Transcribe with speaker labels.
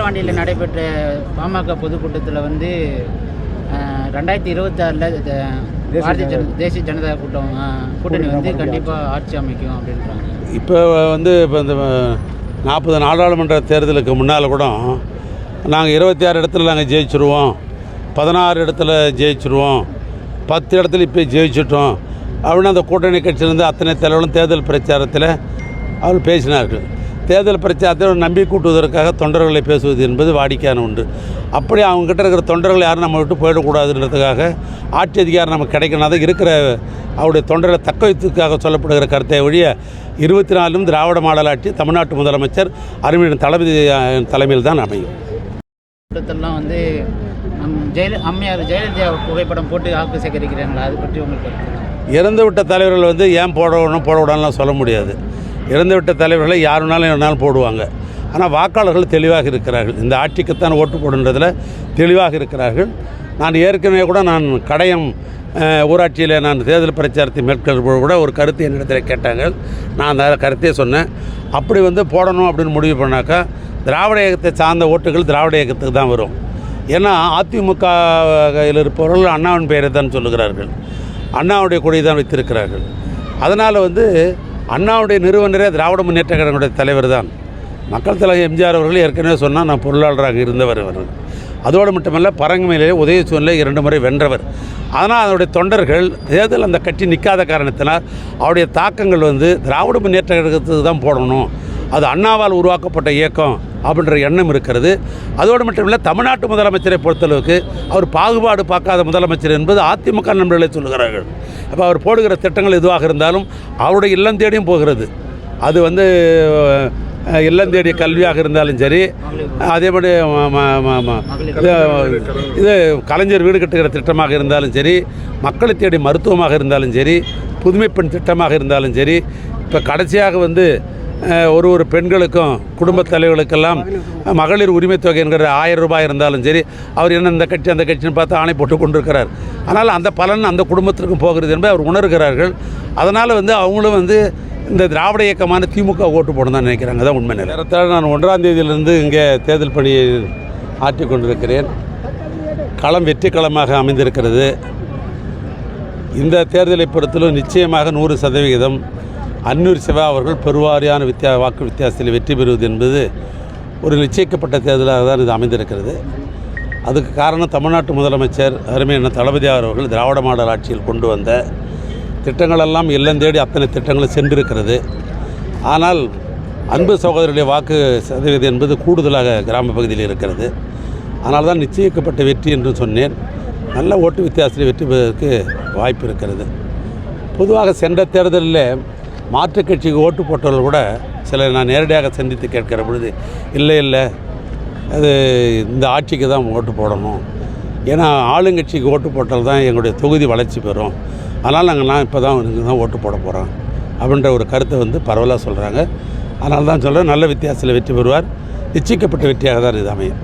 Speaker 1: விக்கிரவாண்டியில் நடைபெற்ற பாமக பொதுக்கூட்டத்தில் வந்து 2026 தேசிய ஜனதா கூட்டணி வந்து கண்டிப்பாக ஆட்சி அமைக்கும் அப்படின்றாங்க.
Speaker 2: இப்போ இந்த 40 நாடாளுமன்ற தேர்தலுக்கு முன்னால் கூட நாங்கள் 26 இடத்துல நாங்கள் ஜெயிச்சிருவோம், 16 இடத்துல ஜெயிச்சிருவோம், 10 இடத்துல இப்போ ஜெயிச்சிட்டோம் அப்படின்னு அந்த கூட்டணி கட்சியிலேருந்து அத்தனை தலைவர்களும் தேர்தல் பிரச்சாரத்தில் அவர் பேசினார்கள். தேர்தல் பிரச்சாரத்தில் நம்பி கூட்டுவதற்காக தொண்டர்களை பேசுவது என்பது வாடிக்கையான உண்டு. அப்படி அவங்ககிட்ட இருக்கிற தொண்டர்கள் யாரும் நம்ம விட்டு போயிடக்கூடாதுன்றதுக்காக ஆட்சி அதிகாரம் நமக்கு கிடைக்கணும், அதை இருக்கிற அவருடைய தொண்டர்களை தக்க வைத்ததுக்காக சொல்லப்படுகிற கருத்தை ஒழிய 24 திராவிட மாடல் ஆட்சி தமிழ்நாட்டு முதலமைச்சர் அருமையின் தளபதி தலைமையில் தான் அமையும்.
Speaker 1: கூட்டத்தெல்லாம் வந்து அம்மையார் ஜெயலலிதா புகைப்படம் போட்டு வாக்கு சேகரிக்கிறாங்களா, அதை பற்றி உங்களுக்கு
Speaker 2: இறந்துவிட்ட தலைவர்கள் ஏன் போடக்கூடாதுலாம் சொல்ல முடியாது. இறந்துவிட்ட தலைவர்களை யாருனாலும் என்னாலும் போடுவாங்க. ஆனால் வாக்காளர்கள் தெளிவாக இருக்கிறார்கள், இந்த ஆட்சிக்குத்தான் ஓட்டு போடுன்றதில் தெளிவாக இருக்கிறார்கள். நான் ஏற்கனவே கூட கடையம் ஊராட்சியில் நான் தேர்தல் பிரச்சாரத்தை மேற்கொள்ளும்போது கூட ஒரு கருத்து என்னிடத்தில் கேட்டாங்க. நான் அந்த கருத்தையே சொன்னேன். அப்படி போடணும் அப்படின்னு முடிவு பண்ணாக்கா திராவிட இயக்கத்தை சார்ந்த ஓட்டுகள் திராவிட இயக்கத்துக்கு தான் வரும். ஏன்னா அதிமுகவில் இருப்பவர்கள் அண்ணாவின் பெயரை தான் சொல்லுகிறார்கள், அண்ணாவுடைய கொடியை தான் வைத்திருக்கிறார்கள். அதனால் அண்ணாவுடைய நிறுவனரே திராவிட முன்னேற்ற கழகங்களுடைய தலைவர் தான். மக்கள் தலைவர் எம்ஜிஆர் அவர்கள் ஏற்கனவே சொன்னால் நான் பொருளாளராக இருந்தவர் அவர்கள். அதோடு மட்டுமல்ல பரங்குமையிலே உதயசூரில் 2 முறை வென்றவர். அதனால் அதனுடைய தொண்டர்கள் தேர்தல் அந்த கட்சி நிற்காத காரணத்தினால் அவருடைய தாக்கங்கள் திராவிட முன்னேற்ற கழகத்துக்கு தான் போடணும், அது அண்ணாவால் உருவாக்கப்பட்ட இயக்கம் அப்படின்ற எண்ணம் இருக்கிறது. அதோடு மட்டும் இல்லை தமிழ்நாட்டு முதலமைச்சரை பொறுத்தளவுக்கு அவர் பாகுபாடு பார்க்காத முதலமைச்சர் என்பது அதிமுக நண்பர்களை சொல்லுகிறார்கள். அப்போ அவர் போடுகிற திட்டங்கள் எதுவாக இருந்தாலும் அவருடைய இல்லம் தேடியும் போகிறது. அது இல்லம் தேடிய கல்வியாக இருந்தாலும் சரி, அதேபடி இது கலைஞர் வீடு கட்டுகிற திட்டமாக இருந்தாலும் சரி, மக்களை தேடி மருத்துவமாக இருந்தாலும் சரி, புதுமைப்பெண் திட்டமாக இருந்தாலும் சரி, இப்போ கடைசியாக ஒரு பெண்களுக்கும் குடும்பத் தலைவர்களுக்கெல்லாம் மகளிர் உரிமை தொகை என்கிற 1000 ரூபாய் இருந்தாலும் சரி, அவர் என்ன இந்த கட்சி அந்த கட்சின்னு பார்த்து ஆணை போட்டு கொண்டிருக்கிறார். ஆனால் அந்த பலன் அந்த குடும்பத்திற்கும் போகிறது என்பதை அவர் உணர்கிறார்கள். அதனால் அவங்களும் இந்த திராவிட இயக்கமான திமுக ஓட்டு போடணும் தான் நினைக்கிறாங்க. தான் உண்மை நிலை. நான் 1ஆம் தேதியிலிருந்து இங்கே தேர்தல் பணியை ஆற்றிக் கொண்டிருக்கிறேன். களம் வெற்றி களமாக அமைந்திருக்கிறது. இந்த தேர்தலை பொறுத்தலும் நிச்சயமாக 100% அன்னூர் சிவா அவர்கள் பெருவாரியான வாக்கு வித்தியாசத்தில் வெற்றி பெறுவது என்பது ஒரு நிச்சயிக்கப்பட்ட தேர்தலாக தான் இது அமைந்திருக்கிறது. அதுக்கு காரணம் தமிழ்நாட்டு முதலமைச்சர் அருமையான தளபதி அவர்கள் திராவிட மாடல் ஆட்சியில் கொண்டு வந்த திட்டங்களெல்லாம் இல்லம் தேடி அத்தனை திட்டங்களும் சென்றிருக்கிறது. ஆனால் அன்பு சகோதரருடைய வாக்கு சதவீதம் என்பது கூடுதலாக கிராம பகுதியில் இருக்கிறது. அதனால் தான் நிச்சயிக்கப்பட்ட வெற்றி என்று சொன்னேன். நல்ல ஓட்டு வித்தியாசத்தில் வெற்றி பெறுவதற்கு வாய்ப்பு இருக்கிறது. பொதுவாக சென்ற தேர்தலில் மாற்றுக் கட்சிக்கு ஓட்டு போட்டவர்கள் கூட சிலர் நான் நேரடியாக சந்தித்து கேட்கிற பொழுது இல்லை அது இந்த ஆட்சிக்கு தான் ஓட்டு போடணும், ஏன்னா ஆளுங்கட்சிக்கு ஓட்டு போட்டால் தான் எங்களுடைய தொகுதி வளர்ச்சி பெறும், அதனால் நான் இப்போ தான் ஓட்டு போட போகிறோம் அப்படின்ற ஒரு கருத்தை பரவலாக சொல்கிறாங்க. அதனால தான் சொல்கிறேன், நல்ல வித்தியாசத்தில் வெற்றி பெறுவார். நிச்சயிக்கப்பட்ட வெற்றியாக தான் இது அமையும்.